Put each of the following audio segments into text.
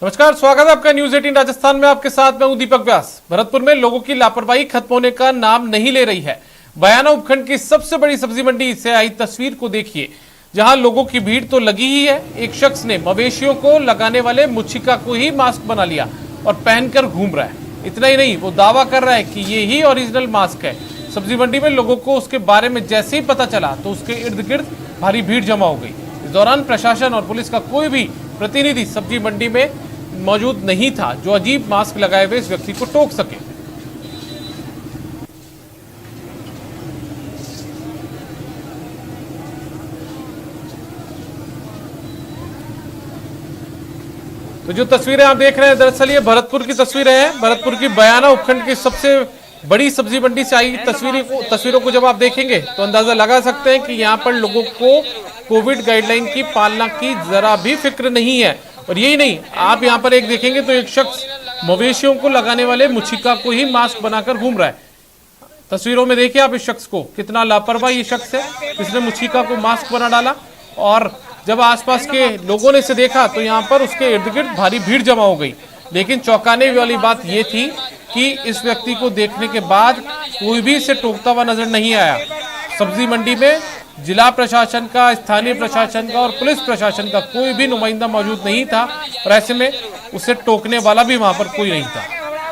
नमस्कार, स्वागत है आपका न्यूज 18 राजस्थान में। आपके साथ मैं हूं दीपक व्यास। भरतपुर में लोगों की लापरवाही खत्म होने का नाम नहीं ले रही है। बयाना उपखंड की सबसे बड़ी सब्जी मंडी से आई तस्वीर को देखिए, जहां लोगों की भीड़ तो लगी ही है। एक शख्स ने मवेशियों को लगाने वाले मुच्छिका को ही मास्क बना लिया और पहनकर घूम रहा है। इतना ही नहीं, वो दावा कर रहा है कि ये ही ओरिजिनल मास्क है। सब्जी मंडी में लोगों को उसके बारे में जैसे ही पता चला तो उसके इर्द गिर्द भारी भीड़ जमा हो गई। इस दौरान प्रशासन और पुलिस का कोई भी प्रतिनिधि सब्जी मंडी में मौजूद नहीं था जो अजीब मास्क लगाए हुए इस व्यक्ति को टोक सके। तो जो तस्वीरें आप देख रहे हैं, दरअसल ये भरतपुर की तस्वीरें हैं। भरतपुर की बयाना उपखंड की सबसे बड़ी सब्जी मंडी से आई तस्वीरों को जब आप देखेंगे तो अंदाजा लगा सकते हैं कि यहाँ पर लोगों को कोविड गाइडलाइन की पालना की जरा भी फिक्र नहीं है। और यही नहीं, आप यहाँ पर एक देखेंगे तो एक शख्स मवेशियों को लगाने वाले मुच्छिका को ही मास्क बनाकर घूम रहा है। तस्वीरों में देखिए आप इस शख्स को, कितना लापरवाह ये शख्स है, इसने मुच्छिका को मास्क बना डाला। और जब आसपास के लोगों ने इसे देखा तो यहाँ पर उसके इर्द गिर्द भारी भीड़ जमा हो गई। लेकिन चौंकाने वाली बात यह थी कि इस व्यक्ति को देखने के बाद कोई भी इसे टोकता हुआ नजर नहीं आया। सब्जी मंडी में जिला प्रशासन का, स्थानीय प्रशासन का और पुलिस प्रशासन का कोई भी नुमाइंदा मौजूद नहीं था और ऐसे में उसे टोकने वाला भी वहां पर कोई नहीं था।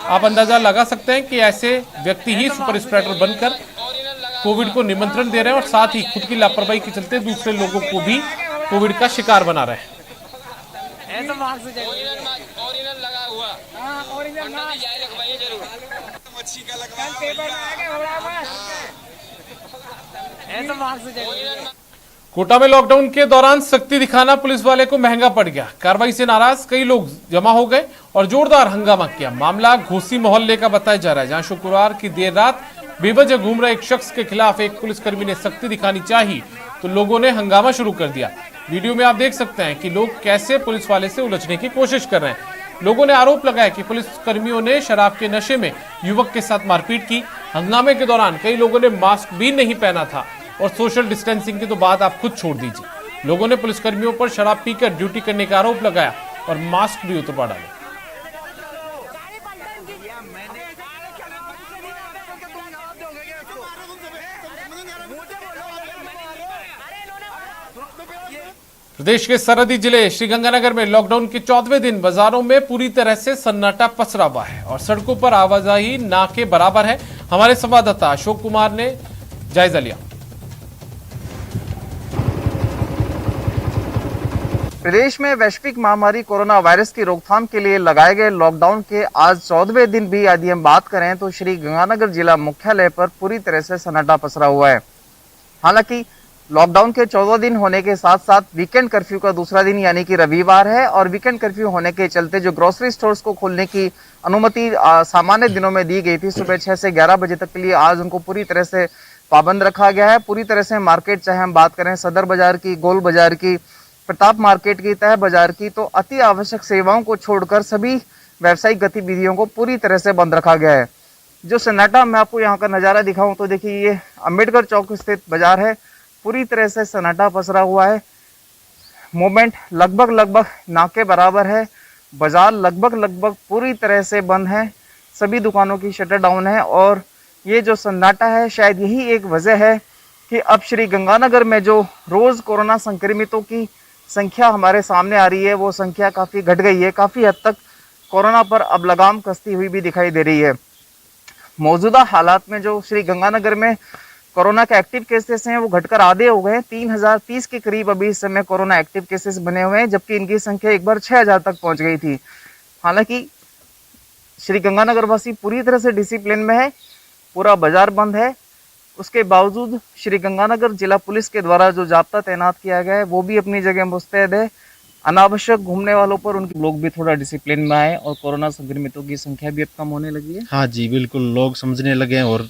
आप अंदाजा लगा सकते हैं कि ऐसे व्यक्ति ही सुपर स्प्रेडर बनकर कोविड को निमंत्रण दे रहे हैं और साथ ही खुद की लापरवाही के चलते दूसरे लोगों को भी कोविड का शिकार बना रहे हैं। कोटा में लॉकडाउन के दौरान सख्ती दिखाना पुलिस वाले को महंगा पड़ गया। कार्रवाई से नाराज कई लोग जमा हो गए और जोरदार हंगामा किया। मामला घोसी मोहल्ले का बताया जा रहा है, जहां शुक्रवार की देर रात बेवजह घूम रहे एक शख्स के खिलाफ एक पुलिसकर्मी ने सख्ती दिखानी चाहिए तो लोगों ने हंगामा शुरू कर दिया। वीडियो में आप देख सकते हैं कि लोग कैसे पुलिस वाले से उलझने की कोशिश कर रहे हैं। लोगों ने आरोप लगाया कि पुलिस कर्मियों ने शराब के नशे में युवक के साथ मारपीट की। हंगामे के दौरान कई लोगों ने मास्क भी नहीं पहना था और सोशल डिस्टेंसिंग की तो बात आप खुद छोड़ दीजिए। लोगों ने पुलिसकर्मियों पर शराब पीकर ड्यूटी करने का आरोप लगाया और मास्क भी उतरवा डाले। प्रदेश के सरहदी जिले श्रीगंगानगर में लॉकडाउन के 14वें दिन बाजारों में पूरी तरह से सन्नाटा पसरा हुआ है और सड़कों पर आवाजाही ना के बराबर है। हमारे संवाददाता अशोक कुमार ने जायजा लिया। प्रदेश में वैश्विक महामारी कोरोना वायरस की रोकथाम के लिए लगाए गए लॉकडाउन के आज 14वें दिन भी यदि हम बात करें तो श्री गंगानगर जिला मुख्यालय पर पूरी तरह से सन्नाटा पसरा हुआ है। हालांकि लॉकडाउन के 14 दिन होने के साथ साथ वीकेंड कर्फ्यू का दूसरा दिन यानी कि रविवार है और वीकेंड कर्फ्यू होने के चलते जो ग्रोसरी स्टोर्स को खोलने की अनुमति सामान्य दिनों में दी गई थी सुबह 6 से 11 बजे तक के लिए, आज उनको पूरी तरह से पाबंद रखा गया है। पूरी तरह से मार्केट, चाहे हम बात करें सदर बाजार की, गोल बाजार की, प्रताप मार्केट की, तह बाजार की, तो अति आवश्यक सेवाओं को छोड़कर सभी व्यावसायिक गतिविधियों को पूरी तरह से बंद रखा गया है। जो सन्नाटा, मैं आपको यहाँ का नज़ारा दिखाऊं तो देखिए, ये अम्बेडकर चौक स्थित बाजार है। पूरी तरह से सन्नाटा पसरा हुआ है। मूवमेंट लगभग ना के बराबर है। बाजार लगभग पूरी तरह से बंद है। सभी दुकानों की शटर डाउन है और ये जो सन्नाटा है शायद यही एक वजह है कि अब श्री गंगानगर में जो रोज़ कोरोना संक्रमितों की संख्या हमारे सामने आ रही है वो संख्या काफ़ी घट गई है। काफ़ी हद तक कोरोना पर अब लगाम कसती हुई भी दिखाई दे रही है। मौजूदा हालात में जो श्री गंगानगर में कोरोना के एक्टिव केसेस हैं वो घटकर आधे हो गए। 3030 के करीब अभी इस समय कोरोना एक्टिव केसेस बने हुए हैं, जबकि इनकी संख्या एक बार 6000 तक पहुंच गई थी। हालांकि श्री गंगानगर वासी पूरी तरह से डिसिप्लिन में है, पूरा बाजार बंद है। उसके बावजूद श्री गंगानगर जिला पुलिस के द्वारा जो जाब्ता तैनात किया गया है वो भी अपनी जगह मुस्तैद है। अनावश्यक घूमने वालों पर उनके लोग भी थोड़ा डिसिप्लिन में आए और कोरोना संक्रमितों की संख्या भी अब कम होने लगी है। हाँ जी, बिल्कुल, लोग समझने लगे हैं और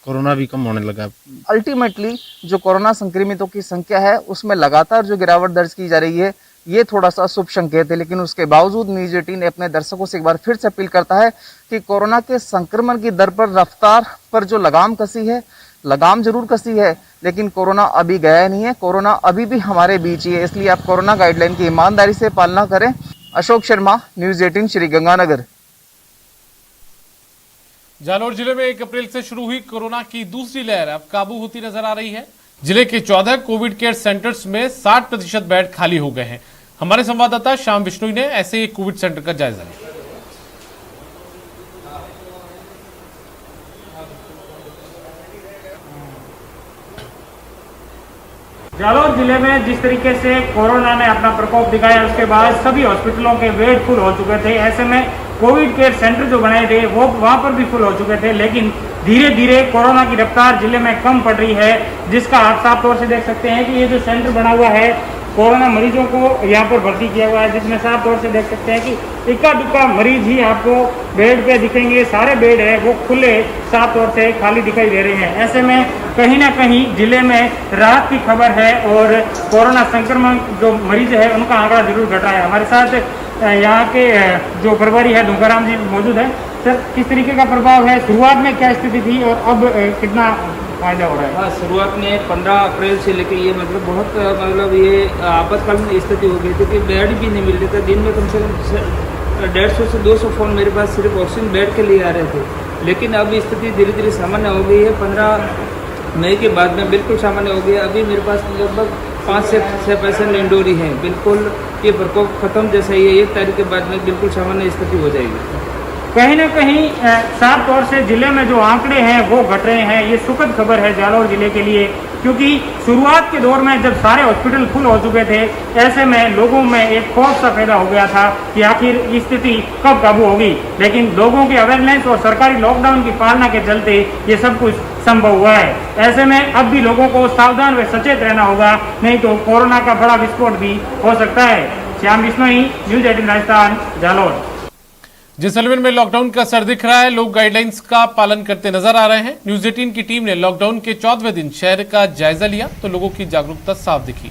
कोरोना भी कम होने लगा। अल्टीमेटली जो कोरोना संक्रमितों की संख्या है उसमें लगातार जो गिरावट दर्ज की जा रही है ये थोड़ा सा शुभ संकेत है। लेकिन उसके बावजूद न्यूज 18 अपने दर्शकों से एक बार फिर से अपील करता है कि कोरोना के संक्रमण की दर पर, रफ्तार पर जो लगाम कसी है, लगाम जरूर कसी है, लेकिन कोरोना अभी गया नहीं है। कोरोना अभी भी हमारे बीच ही है। इसलिए आप कोरोना गाइडलाइन की ईमानदारी से पालना करें। अशोक शर्मा, न्यूज 18 श्री गंगानगर। जालौर जिले में 1 अप्रैल से शुरू हुई कोरोना की दूसरी लहर अब काबू होती नजर आ रही है। जिले के 14 कोविड केयर सेंटर्स में 60% बेड खाली हो गए हैं। हमारे संवाददाता श्याम विश्नोई ने ऐसे एक कोविड सेंटर का जायजा लिया। जालौर जिले में जिस तरीके से कोरोना ने अपना प्रकोप दिखाया, उसके बाद सभी हॉस्पिटलों के बेड फुल हो चुके थे। ऐसे में कोविड केयर सेंटर जो बनाए थे वो वहां पर भी फुल हो चुके थे, लेकिन धीरे धीरे कोरोना की रफ्तार जिले में कम पड़ रही है, जिसका आप साफ तौर से देख सकते हैं कि ये जो सेंटर बना हुआ है, कोरोना मरीजों को यहाँ पर भर्ती किया हुआ है, जिसमें साफ तौर से देख सकते हैं कि इक्का दुक्का मरीज ही आपको बेड पे दिखेंगे। सारे बेड है वो खुले साफ तौर से खाली दिखाई दे रहे हैं। ऐसे में कहीं ना कहीं जिले में राहत की खबर है और कोरोना संक्रमण जो मरीज है उनका आंकड़ा जरूर घट रहा है। हमारे साथ यहाँ के जो प्रभारी है दुंगाराम जी मौजूद है। सर, किस तरीके का प्रभाव है, शुरुआत में क्या स्थिति थी और अब कितना फायदा हो रहा है? हाँ, शुरुआत में 15 अप्रैल से लेकर ये बहुत ये आपातकालीन स्थिति हो गई थी कि बेड भी नहीं मिल रहे थे। दिन में कम से कम 150 से 200 फ़ोन मेरे पास सिर्फ ऑक्सीजन बेड के लिए आ रहे थे, लेकिन अब स्थिति धीरे धीरे सामान्य हो गई है। 15 मई के बाद में बिल्कुल सामान्य हो गया। अभी मेरे पास लगभग 5 से 6 पेशेंट इंडोर ही हैं। बिल्कुल ये प्रकोप खत्म जैसा ही है। 1 तारीख के बाद में बिल्कुल सामान्य स्थिति हो जाएगी। कहीं ना कहीं साफ तौर से जिले में जो आंकड़े हैं वो घट रहे हैं। ये सुखद खबर है जालौर जिले के लिए, क्योंकि शुरुआत के दौर में जब सारे हॉस्पिटल फुल हो चुके थे, ऐसे में लोगों में एक खौफ सा पैदा हो गया था कि आखिर स्थिति कब काबू होगी। लेकिन लोगों की अवेयरनेस और सरकारी लॉकडाउन की पालना के चलते ये सब कुछ संभव हुआ है। ऐसे में अब भी लोगों को सावधान व सचेत रहना होगा, नहीं तो कोरोना का बड़ा विस्फोट भी हो सकता है। श्याम विश्नोई, न्यूज 18 राजस्थान, जालौर। जैसलमेर में लॉकडाउन का असर दिख रहा है। लोग गाइडलाइंस का पालन करते नजर आ रहे हैं। न्यूज 18 की टीम ने लॉकडाउन के 14वें दिन शहर का जायजा लिया तो लोगों की जागरूकता साफ दिखी।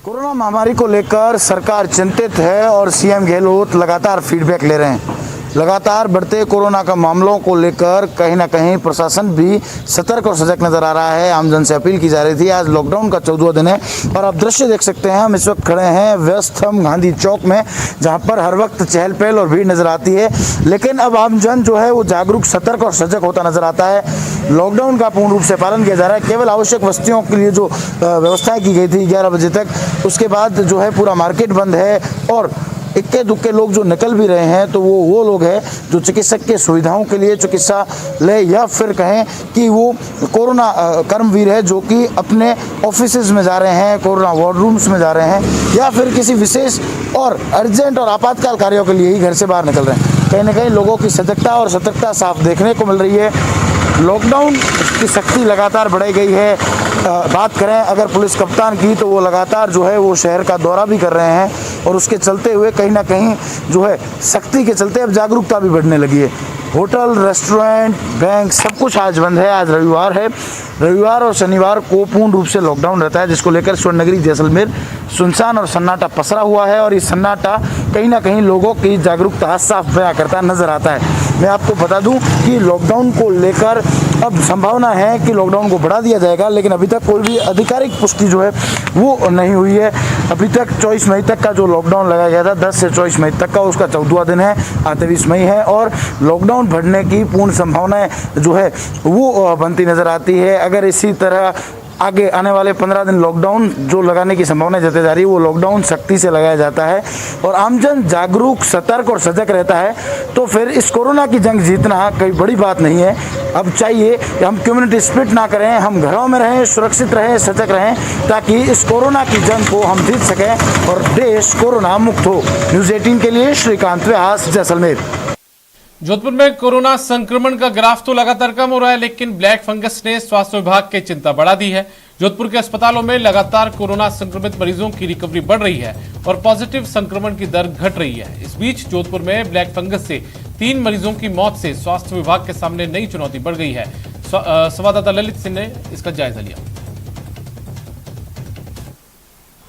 कोरोना महामारी को लेकर सरकार चिंतित है और सीएम गहलोत लगातार फीडबैक ले रहे हैं। लगातार बढ़ते कोरोना का मामलों को लेकर कहीं ना कहीं प्रशासन भी सतर्क और सजग नजर आ रहा है। आमजन से अपील की जा रही थी। आज लॉकडाउन का 14वां दिन है और आप दृश्य देख सकते हैं। हम इस वक्त खड़े हैं व्यस्तम गांधी चौक में, जहां पर हर वक्त चहल पहल और भीड़ नजर आती है, लेकिन अब आमजन जो है वो जागरूक, सतर्क और सजग होता नजर आता है। लॉकडाउन का पूर्ण रूप से पालन किया जा रहा है। केवल आवश्यक वस्तुओं के लिए जो व्यवस्थाएं की गई थी 11 बजे तक, उसके बाद जो है पूरा मार्केट बंद है और इक्के दुक्के लोग जो निकल भी रहे हैं तो वो लोग हैं जो चिकित्सक के सुविधाओं के लिए चिकित्सालय या फिर कहें कि वो कोरोना कर्मवीर है जो कि अपने ऑफिसेज में जा रहे हैं, कोरोना वार्ड रूम्स में जा रहे हैं या फिर किसी विशेष और अर्जेंट और आपातकाल कार्यों के लिए ही घर से बाहर निकल रहे हैं। कहीं ना कहीं लोगों की सजगता और सतर्कता साफ देखने को मिल रही है। लॉकडाउन की सख्ती लगातार बढ़ाई गई है। बात करें अगर पुलिस कप्तान की तो वो लगातार जो है वो शहर का दौरा भी कर रहे हैं और उसके चलते हुए कहीं ना कहीं जो है सख्ती के चलते अब जागरूकता भी बढ़ने लगी है। होटल, रेस्टोरेंट, बैंक सब कुछ आज बंद है। आज रविवार है। रविवार और शनिवार को पूर्ण रूप से लॉकडाउन रहता है, जिसको लेकर स्वर्ण नगरी जैसलमेर सुनसान और सन्नाटा पसरा हुआ है और ये सन्नाटा कहीं ना कहीं लोगों की जागरूकता साफ बयां करता नजर आता है। मैं आपको बता दूं कि लॉकडाउन को लेकर अब संभावना है कि लॉकडाउन को बढ़ा दिया जाएगा, लेकिन अभी तक कोई भी आधिकारिक पुष्टि जो है वो नहीं हुई है। अभी तक 24 मई तक का जो लॉकडाउन लगाया गया था, 10 से 24 मई तक का, उसका 14वां दिन है, आज 23 मई है और लॉकडाउन बढ़ने की पूर्ण संभावनाएं जो है वो बनती नजर आती है। अगर इसी तरह आगे आने वाले 15 दिन लॉकडाउन जो लगाने की संभावना जताई जा रही है, वो लॉकडाउन सख्ती से लगाया जाता है और आमजन जागरूक, सतर्क और सजग रहता है तो फिर इस कोरोना की जंग जीतना कोई बड़ी बात नहीं है। अब चाहिए कि हम कम्युनिटी स्प्लिट ना करें, हम घरों में रहें, सुरक्षित रहें, सजग रहें, ताकि इस कोरोना की जंग को हम जीत सकें और देश कोरोना मुक्त हो। न्यूज़ 18 के लिए श्रीकांत व्यास, जैसलमेर। जोधपुर में कोरोना संक्रमण का ग्राफ तो लगातार कम हो रहा है, लेकिन ब्लैक फंगस ने स्वास्थ्य विभाग की चिंता बढ़ा दी है। जोधपुर के अस्पतालों में लगातार कोरोना संक्रमित मरीजों की रिकवरी बढ़ रही है और पॉजिटिव संक्रमण की दर घट रही है। इस बीच जोधपुर में ब्लैक फंगस से 3 मरीजों की मौत से स्वास्थ्य विभाग के सामने नई चुनौती बढ़ गई है। संवाददाता ललित सिंह ने इसका जायजा लिया।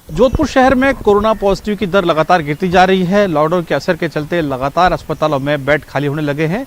जोधपुर शहर में कोरोना पॉजिटिव की दर लगातार गिरती जा रही है। लॉकडाउन के असर के चलते लगातार अस्पतालों में बेड खाली होने लगे हैं।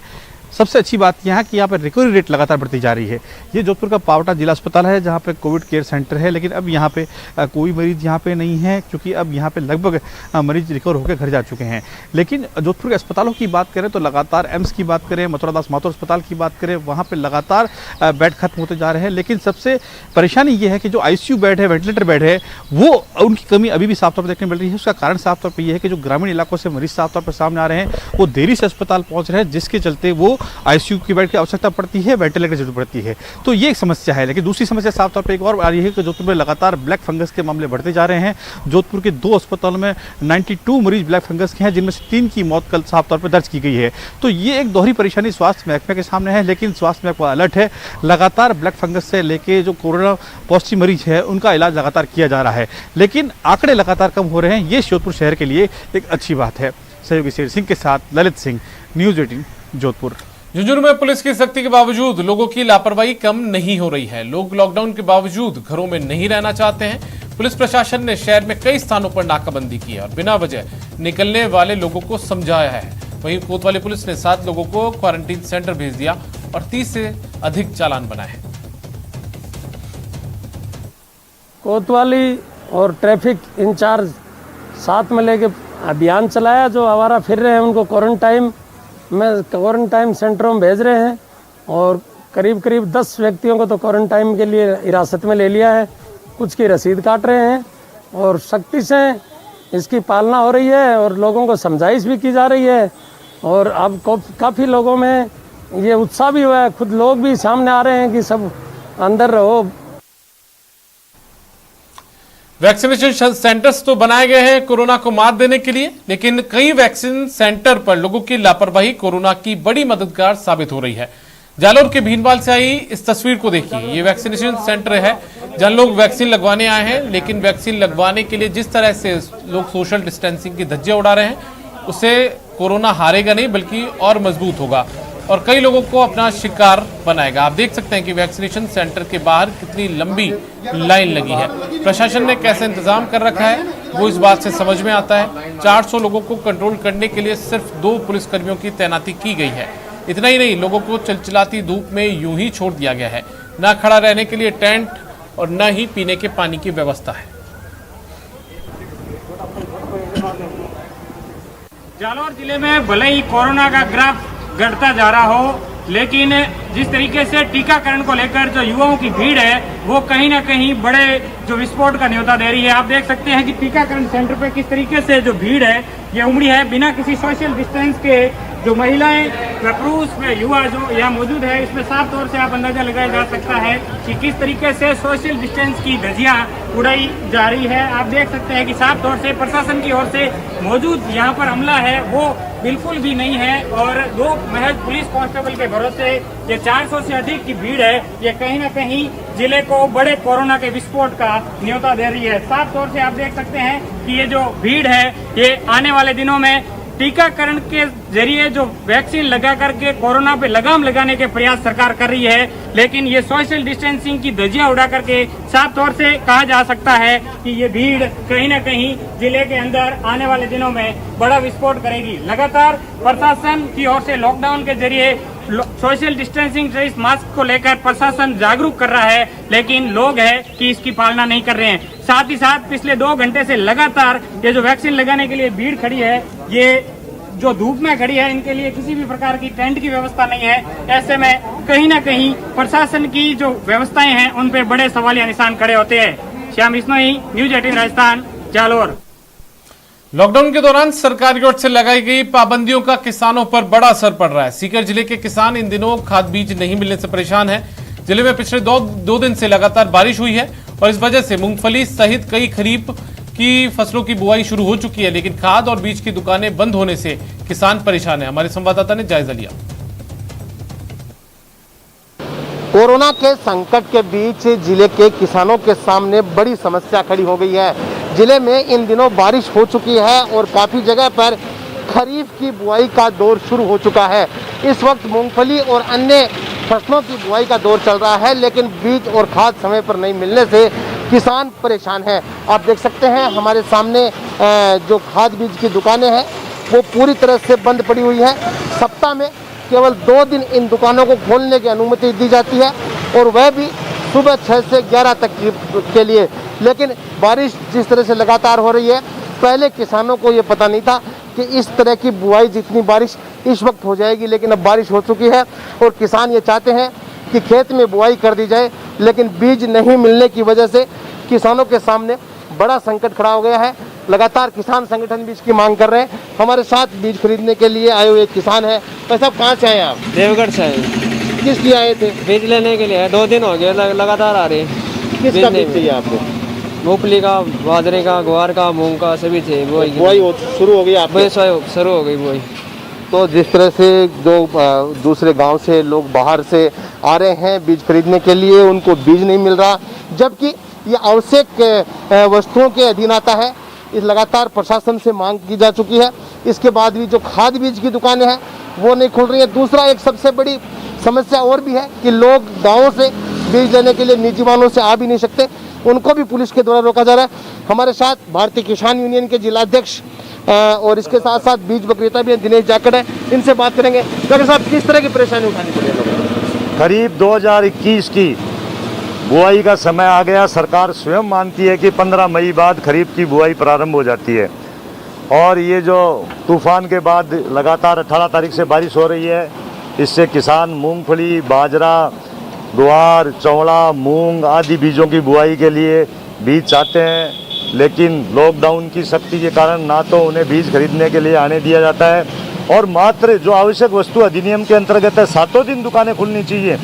सबसे अच्छी बात यहाँ कि यहाँ पर रिकवरी रेट लगातार बढ़ती जा रही है। ये जोधपुर का पावटा जिला अस्पताल है जहाँ पे कोविड केयर सेंटर है, लेकिन अब यहाँ पे कोई मरीज यहाँ पे नहीं है, क्योंकि अब यहाँ पे लगभग मरीज रिकवर होकर घर जा चुके हैं। लेकिन जोधपुर के अस्पतालों की बात करें तो लगातार एम्स की बात करें, मथुरा दास माथुर अस्पताल की बात करें, वहाँ पे लगातार बेड खत्म होते जा रहे हैं। लेकिन सबसे परेशानी ये है कि जो आईसीयू बेड है, वेंटिलेटर बेड है, वो उनकी कमी अभी भी साफ तौर पर देखने मिल रही है। उसका कारण साफ तौर पर यह है कि जो ग्रामीण इलाकों से मरीज साफ तौर पर सामने आ रहे हैं, वो देरी से अस्पताल पहुँच रहे हैं, जिसके चलते वो आईसीयू की बेड की आवश्यकता पड़ती है, वेंटिलेटर की जरूरत पड़ती है। तो ये एक समस्या है। लेकिन दूसरी समस्या साफ तौर पर एक और आ रही है कि जोधपुर में लगातार ब्लैक फंगस के मामले बढ़ते जा रहे हैं। जोधपुर के 2 अस्पतालों में 92 मरीज ब्लैक फंगस के हैं, जिनमें से 3 की मौत कल साफ तौर पर दर्ज की गई है। तो ये एक दोहरी परेशानी स्वास्थ्य महकमे के सामने है। लेकिन स्वास्थ्य महकमा अलर्ट है, लगातार ब्लैक फंगस से लेके जो कोरोना पॉजिटिव मरीज है उनका इलाज लगातार किया जा रहा है। लेकिन आंकड़े लगातार कम हो रहे हैं, ये जोधपुर शहर के लिए एक अच्छी बात है। सहयोगी शेर सिंह के साथ ललित सिंह, न्यूज़ 18 जोधपुर। झुंझुनू में पुलिस की सख्ती के बावजूद लोगों की लापरवाही कम नहीं हो रही है। लोग लॉकडाउन के बावजूद घरों में नहीं रहना चाहते हैं। पुलिस प्रशासन ने शहर में कई स्थानों पर नाकाबंदी की है और बिना वजह निकलने वाले लोगों को समझाया है। वहीं कोतवाली पुलिस ने 7 लोगों को क्वारंटीन सेंटर भेज दिया और 30 से अधिक चालान बनाए हैं। कोतवाली और ट्रैफिक इंचार्ज साथ में लेके अभियान चलाया। जो आवारा फिर रहे हैं उनको क्वारंटाइन सेंटरों में भेज रहे हैं और करीब 10 व्यक्तियों को तो क्वारंटाइन के लिए हिरासत में ले लिया है। कुछ की रसीद काट रहे हैं और सख्ती से इसकी पालना हो रही है और लोगों को समझाइश भी की जा रही है। और अब काफ़ी लोगों में ये उत्साह भी हुआ है, खुद लोग भी सामने आ रहे हैं कि सब अंदर रहो। वैक्सीनेशन सेंटर्स तो बनाए गए हैं कोरोना को मात देने के लिए, लेकिन कई वैक्सीन सेंटर पर लोगों की लापरवाही कोरोना की बड़ी मददगार साबित हो रही है। जालौर के भीनवाल से आई इस तस्वीर को देखिए। ये वैक्सीनेशन सेंटर है जहां लोग वैक्सीन लगवाने आए हैं, लेकिन वैक्सीन लगवाने के लिए जिस तरह से लोग सोशल डिस्टेंसिंग की धज्जियां उड़ा रहे हैं, उससे कोरोना हारेगा नहीं बल्कि और मजबूत होगा और कई लोगों को अपना शिकार बनाएगा। आप देख सकते हैं कि वैक्सीनेशन सेंटर के बाहर कितनी लंबी लाइन लगी है। प्रशासन ने कैसे इंतजाम कर रखा है वो इस बात से समझ में आता है। 400 लोगों को कंट्रोल करने के लिए सिर्फ 2 पुलिसकर्मियों की तैनाती की गई है। इतना ही नहीं, लोगों को चिलचिलाती धूप में यूं ही छोड़ दिया गया है। न खड़ा रहने के लिए टेंट और न ही पीने के पानी की व्यवस्था है। जालौर जिले में भले ही कोरोना का ग्राफ घटता जा रहा हो, लेकिन जिस तरीके से टीकाकरण को लेकर जो युवाओं की भीड़ है वो कहीं ना कहीं बड़े जो विस्फोट का न्योता दे रही है। आप देख सकते हैं कि टीकाकरण सेंटर पे किस तरीके से जो भीड़ है ये उमड़ी है। बिना किसी सोशल डिस्टेंस के जो महिलाएं, पुरुष, युवा जो यहाँ मौजूद है, इसमें साफ तौर से आप अंदाजा लगाया जा सकता है कि किस तरीके से सोशल डिस्टेंस की धज्जियां उड़ाई जा रही है। आप देख सकते हैं कि साफ तौर से प्रशासन की ओर से मौजूद यहाँ पर अमला है वो बिल्कुल भी नहीं है और 2 महज पुलिस कांस्टेबल के भरोसे ये 400 से अधिक की भीड़ है, ये कहीं ना कहीं जिले को बड़े कोरोना के विस्फोट का न्योता दे रही है। साफ तौर से आप देख सकते हैं कि ये जो भीड़ है ये आने वाले दिनों में टीकाकरण के जरिए जो वैक्सीन लगा करके कोरोना पे लगाम लगाने के प्रयास सरकार कर रही है, लेकिन ये सोशल डिस्टेंसिंग की धज्जियां उड़ा करके साफ तौर से कहा जा सकता है कि ये भीड़ कहीं ना कहीं जिले के अंदर आने वाले दिनों में बड़ा विस्फोट करेगी। लगातार प्रशासन की ओर से लॉकडाउन के जरिए सोशल डिस्टेंसिंग से इस मास्क को लेकर प्रशासन जागरूक कर रहा है, लेकिन लोग है कि इसकी पालना नहीं कर रहे हैं। साथ ही साथ पिछले 2 घंटे से लगातार ये जो वैक्सीन लगाने के लिए भीड़ खड़ी है, ये जो धूप में खड़ी है, इनके लिए किसी भी प्रकार की टेंट की व्यवस्था नहीं है। ऐसे में कहीं ना कहीं प्रशासन की जो व्यवस्थाएं हैं उन पे बड़े सवालिया निशान खड़े होते हैं। श्याम बिश्नोई, न्यूज़ 18 राजस्थान, जालौर। लॉकडाउन के दौरान सरकार की ओर से लगाई गई पाबंदियों का किसानों पर बड़ा असर पड़ रहा है। सीकर जिले के किसान इन दिनों खाद बीज नहीं मिलने से परेशान हैं। जिले में पिछले 2 दिन से लगातार बारिश हुई है और इस वजह से मूंगफली सहित कई खरीफ की फसलों की बुआई शुरू हो चुकी है, लेकिन खाद और बीज की दुकानें बंद होने से किसान परेशान है। हमारे संवाददाता ने जायजा लिया। कोरोना के संकट के बीच जिले के किसानों के सामने बड़ी समस्या खड़ी हो गई है। जिले में इन दिनों बारिश हो चुकी है और काफ़ी जगह पर खरीफ की बुआई का दौर शुरू हो चुका है। इस वक्त मूंगफली और अन्य फसलों की बुआई का दौर चल रहा है, लेकिन बीज और खाद समय पर नहीं मिलने से किसान परेशान हैं। आप देख सकते हैं हमारे सामने जो खाद बीज की दुकानें हैं वो पूरी तरह से बंद पड़ी हुई है। सप्ताह में केवल 2 दिन इन दुकानों को खोलने की अनुमति दी जाती है और वह भी सुबह 6 से 11 तक के लिए। लेकिन बारिश जिस तरह से लगातार हो रही है, पहले किसानों को ये पता नहीं था कि इस तरह की बुआई जितनी बारिश इस वक्त हो जाएगी, लेकिन अब बारिश हो चुकी है और किसान ये चाहते हैं कि खेत में बुआई कर दी जाए, लेकिन बीज नहीं मिलने की वजह से किसानों के सामने बड़ा संकट खड़ा हो गया है। लगातार किसान संगठन बीज की मांग कर रहे हैं। हमारे साथ बीज खरीदने के लिए आए हुए एक किसान है। भाई साहब, कहाँ से आए आप? देवगढ़ से आए। किस लिए आए थे? बीज लेने के लिए 2 दिन हो गए लगातार आ रहे हैं। किसका बीज चाहिए आपको? मूंगफली का, बाजरे का, ग्वार का, मूंग का, सभी थे। बुआई शुरू हो गई आपकी? शुरू हो गई बुआई। तो जिस तरह से जो दूसरे गांव से लोग बाहर से आ रहे हैं बीज खरीदने के लिए, उनको बीज नहीं मिल रहा, जबकि ये आवश्यक वस्तुओं के अधीन आता है। इस लगातार प्रशासन से मांग की जा चुकी है। इसके बाद भी जो खाद बीज की दुकानें हैं वो नहीं खुल रही है। दूसरा एक सबसे बड़ी समस्या और भी है कि लोग गाँवों से बीज लेने के लिए निजी वाहनों से आ भी नहीं सकते, उनको भी पुलिस के द्वारा रोका जा रहा है। हमारे साथ भारतीय किसान यूनियन के जिलाध्यक्ष और इसके साथ साथ बीज विक्रेता भी दिनेश जाखड़ है, इनसे बात करेंगे। डॉक्टर साहब, किस तरह की परेशानी उठानी पड़ी है? करीब 2021 की बुआई का समय आ गया। सरकार स्वयं मानती है कि 15 मई बाद खरीफ की बुआई प्रारंभ हो जाती है, और ये जो तूफान के बाद लगातार 18 तारीख से बारिश हो रही है, इससे किसान मूंगफली, बाजरा, ग्वार, चौड़ा, मूंग आदि बीजों की बुआई के लिए बीज चाहते हैं, लेकिन लॉकडाउन की सख्ती के कारण ना तो उन्हें बीज खरीदने के लिए आने दिया जाता है, और मात्र जो आवश्यक वस्तु अधिनियम के अंतर्गत है 7 दिन दुकानें खुलनी चाहिए,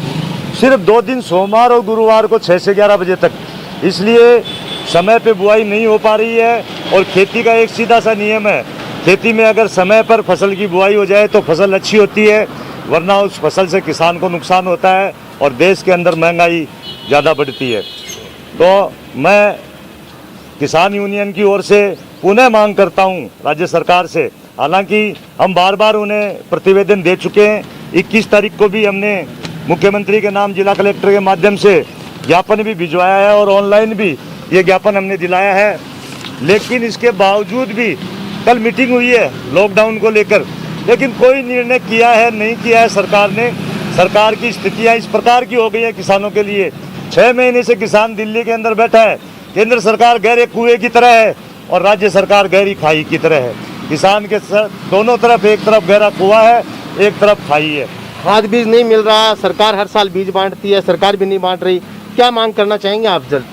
सिर्फ 2 दिन सोमवार और गुरुवार को 6 से 11 बजे तक। इसलिए समय पे बुआई नहीं हो पा रही है। और खेती का एक सीधा सा नियम है, खेती में अगर समय पर फसल की बुआई हो जाए तो फसल अच्छी होती है, वरना उस फसल से किसान को नुकसान होता है और देश के अंदर महंगाई ज़्यादा बढ़ती है। तो मैं किसान यूनियन की ओर से पुनः मांग करता हूं राज्य सरकार से, हालांकि हम बार बार उन्हें प्रतिवेदन दे चुके हैं। 21 तारीख को भी हमने मुख्यमंत्री के नाम जिला कलेक्टर के माध्यम से ज्ञापन भी भिजवाया है और ऑनलाइन भी ये ज्ञापन हमने दिलाया है, लेकिन इसके बावजूद भी कल मीटिंग हुई है लॉकडाउन को लेकर, लेकिन कोई निर्णय किया है नहीं किया है सरकार ने। सरकार की स्थितियाँ इस प्रकार की हो गई है किसानों के लिए। 6 महीने से किसान दिल्ली के अंदर बैठा है, केंद्र सरकार गहरे कुएं की तरह है और राज्य सरकार गहरी खाई की तरह है। किसान के दोनों तरफ, एक तरफ गहरा कुआं है, एक तरफ खाई है। खाद बीज नहीं मिल रहा, सरकार हर साल बीज बांटती है, सरकार भी नहीं बांट रही, क्या मांग करना चाहेंगे आप जल्द?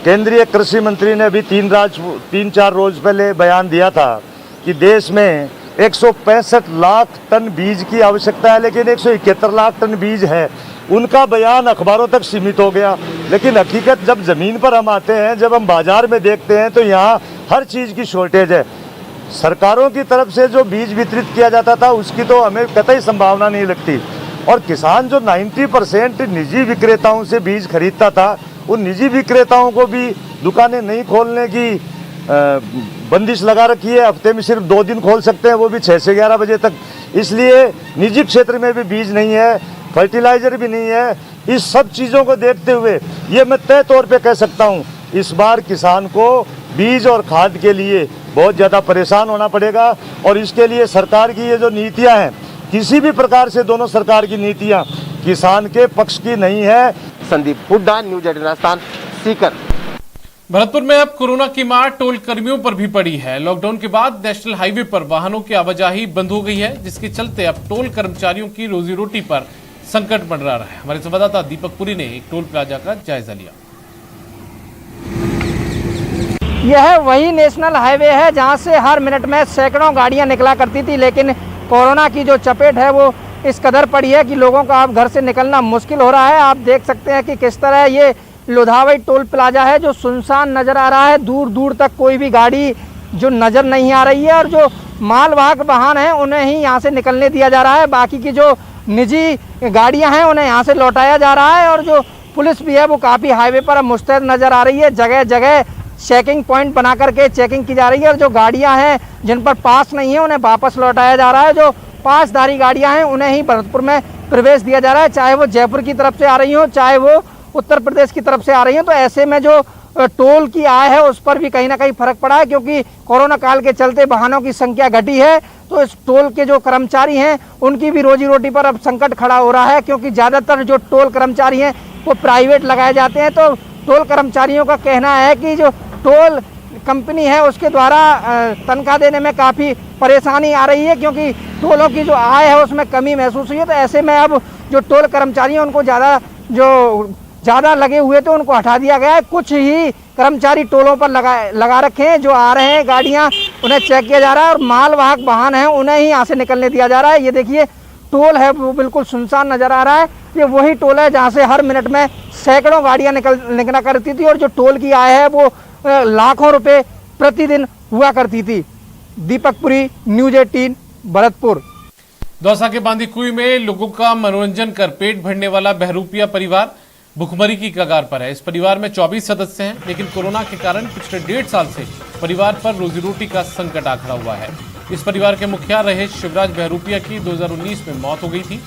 केंद्रीय कृषि मंत्री ने अभी 3-4 रोज पहले बयान दिया था कि देश में 165 लाख टन बीज की आवश्यकता है, लेकिन 171 लाख टन बीज है। उनका बयान अखबारों तक सीमित हो गया, लेकिन हकीकत जब ज़मीन पर हम आते हैं, जब हम बाजार में देखते हैं, तो यहाँ हर चीज़ की शॉर्टेज है। सरकारों की तरफ से जो बीज वितरित किया जाता था उसकी तो हमें कतई संभावना नहीं लगती, और किसान जो 90% निजी विक्रेताओं से बीज खरीदता था, उन निजी विक्रेताओं को भी दुकानें नहीं खोलने की बंदिश लगा रखी है। हफ्ते में सिर्फ 2 दिन खोल सकते हैं, वो भी 6 से 11 बजे तक। इसलिए निजी क्षेत्र में भी बीज नहीं है, फर्टिलाइजर भी नहीं है। इस सब चीज़ों को देखते हुए ये मैं तय तौर पे कह सकता हूँ, इस बार किसान को बीज और खाद के लिए बहुत ज़्यादा परेशान होना पड़ेगा, और इसके लिए सरकार की ये जो नीतियाँ हैं, किसी भी प्रकार से दोनों सरकार की नीतियाँ किसान के पक्ष की नहीं है। संदीप हुड्डा, न्यूज 18 राजस्थान, सीकर। भरतपुर में अब कोरोना की मार टोल कर्मियों पर भी पड़ी है। लॉकडाउन के बाद नेशनल हाईवे पर वाहनों की आवाजाही बंद हो गई है, जिसके चलते अब टोल कर्मचारियों की रोजी रोटी पर संकट मंडरा रहा है। हमारे संवाददाता दीपक पुरी ने एक टोल प्लाजा का जायजा लिया। यह वही नेशनल हाईवे है जहां से हर मिनट में सैकड़ों गाड़ियां निकला करती थी, लेकिन कोरोना की जो चपेट है वो इस कदर पड़ी है कि लोगों का अब घर से निकलना मुश्किल हो रहा है। आप देख सकते हैं कि किस तरह ये लोधावई टोल प्लाजा है जो सुनसान नज़र आ रहा है। दूर दूर तक कोई भी गाड़ी जो नज़र नहीं आ रही है, और जो मालवाहक वाहन हैं उन्हें ही यहाँ से निकलने दिया जा रहा है। बाकी की जो निजी गाड़ियाँ हैं उन्हें यहाँ से लौटाया जा रहा है, और जो पुलिस भी है वो काफ़ी हाईवे पर मुस्तैद नज़र आ रही है। जगह जगह चेकिंग पॉइंट बना करके चेकिंग की जा रही है, और जो गाड़ियां हैं जिन पर पास नहीं है उन्हें वापस लौटाया जा रहा है। जो पासधारी गाड़ियां हैं उन्हें ही भरतपुर में प्रवेश दिया जा रहा है, चाहे वो जयपुर की तरफ से आ रही हो, चाहे वो उत्तर प्रदेश की तरफ से आ रही हो। तो ऐसे में जो टोल की आय है उस पर भी कहीं ना कहीं फर्क पड़ा है, क्योंकि कोरोना काल के चलते वाहनों की संख्या घटी है। तो इस टोल के जो कर्मचारी हैं उनकी भी रोजी रोटी पर अब संकट खड़ा हो रहा है, क्योंकि ज़्यादातर जो टोल कर्मचारी हैं वो प्राइवेट लगाए जाते हैं। तो टोल कर्मचारियों का कहना है कि जो टोल कंपनी है उसके द्वारा तनख्वाह देने में काफ़ी परेशानी आ रही है, क्योंकि टोलों की जो आय है उसमें कमी महसूस हुई है। तो ऐसे में अब जो टोल कर्मचारी हैं उनको ज़्यादा लगे हुए थे उनको हटा दिया गया है। कुछ ही कर्मचारी टोलों पर लगा रखे हैं, जो आ रहे हैं गाड़ियां उन्हें चेक किया जा रहा है और मालवाहक वाहन हैं उन्हें ही यहाँ से निकलने दिया जा रहा है। ये देखिए टोल है वो बिल्कुल सुनसान नज़र आ रहा है। ये वही टोल है जहाँ से हर मिनट में सैकड़ों गाड़ियाँ निकला करती थी और जो टोल की आय है वो लाखों रुपए प्रतिदिन हुआ करती थी। दीपक पुरी, न्यूज़ 18, भरतपुर। दौसा के बांदीकुई में लोगों का मनोरंजन कर पेट भरने वाला बहरूपिया परिवार भुखमरी की कगार पर है। इस परिवार में 24 सदस्य हैं, लेकिन कोरोना के कारण पिछले 1.5 साल से परिवार पर रोजी रोटी का संकट आ खड़ा हुआ है। इस परिवार के मुखिया रहे शिवराज बहरूपिया की 2019 में मौत हो गई थी।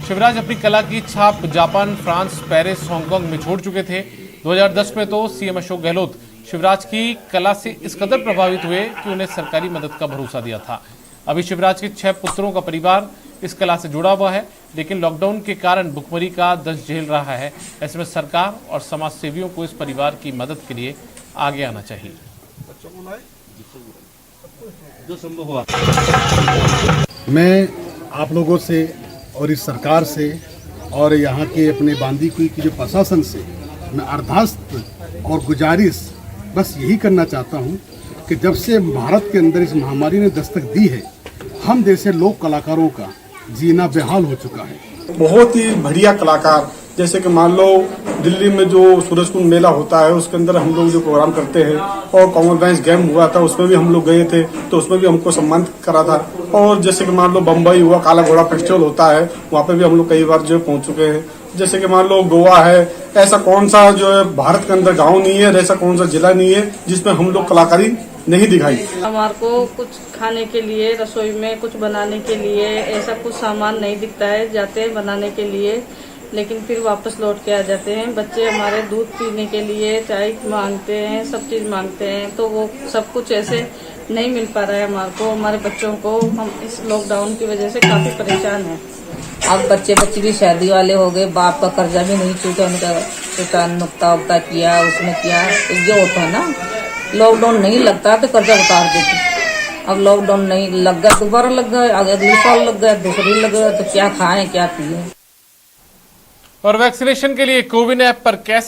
शिवराज अपनी कला की छाप जापान, फ्रांस, पेरिस, हांगकांग में छोड़ चुके थे। 2010 में तो सीएम अशोक गहलोत शिवराज की कला से इस कदर प्रभावित हुए कि उन्हें सरकारी मदद का भरोसा दिया था। अभी शिवराज के 6 पुत्रों का परिवार इस कला से जुड़ा हुआ है, लेकिन लॉकडाउन के कारण भुखमरी का दंश झेल रहा है। ऐसे में सरकार और समाज सेवियों को इस परिवार की मदद के लिए आगे आना चाहिए। मैं आप लोगों से और इस सरकार से और यहाँ के अपने बांदीकुई की जो प्रशासन से मैं अरदास और गुजारिश बस यही करना चाहता हूँ कि जब से भारत के अंदर इस महामारी ने दस्तक दी है, हम जैसे लोक कलाकारों का जीना बेहाल हो चुका है। बहुत ही बढ़िया कलाकार, जैसे कि मान लो दिल्ली में जो सूरजकुंड मेला होता है उसके अंदर हम लोग जो प्रोग्राम करते हैं, और कॉमनवेल्थ गेम हुआ था उसमें भी हम लोग गए थे तो उसमें भी हमको सम्मानित करा था। और जैसे कि मान लो बम्बई हुआ, काला घोड़ा फेस्टिवल होता है, वहाँ पे भी हम लोग कई बार जो पहुंच चुके हैं। जैसे कि मान लो गोवा है, ऐसा कौन सा जो है भारत के अंदर गाँव नहीं है, ऐसा कौन सा जिला नहीं है जिसमें हम लोग कलाकारी नहीं दिखाई। हमारे को कुछ खाने के लिए, रसोई में कुछ बनाने के लिए ऐसा कुछ सामान नहीं दिखता है। जाते हैं बनाने के लिए लेकिन फिर वापस लौट के आ जाते हैं। बच्चे हमारे दूध पीने के लिए चाय मांगते हैं, सब चीज़ मांगते हैं, तो वो सब कुछ ऐसे नहीं मिल पा रहा है हमारे को, हमारे बच्चों को। हम इस लॉकडाउन की वजह से काफ़ी परेशान हैं। अब बच्चे भी शादी वाले हो गए, बाप का कर्जा भी नहीं छूटा, उनका नुकता उक्ता किया, उसने किया। तो ये होता है ना, लॉकडाउन नहीं लगता तो कर्जा उतार देते। अब लॉकडाउन नहीं लग गया, दोबारा लग गया, अगले साल लग गया, दूसरी लग गया, तो क्या खाएं क्या पिए। और वैक्सीनेशन के लिए कोविन ऐप पर कैसे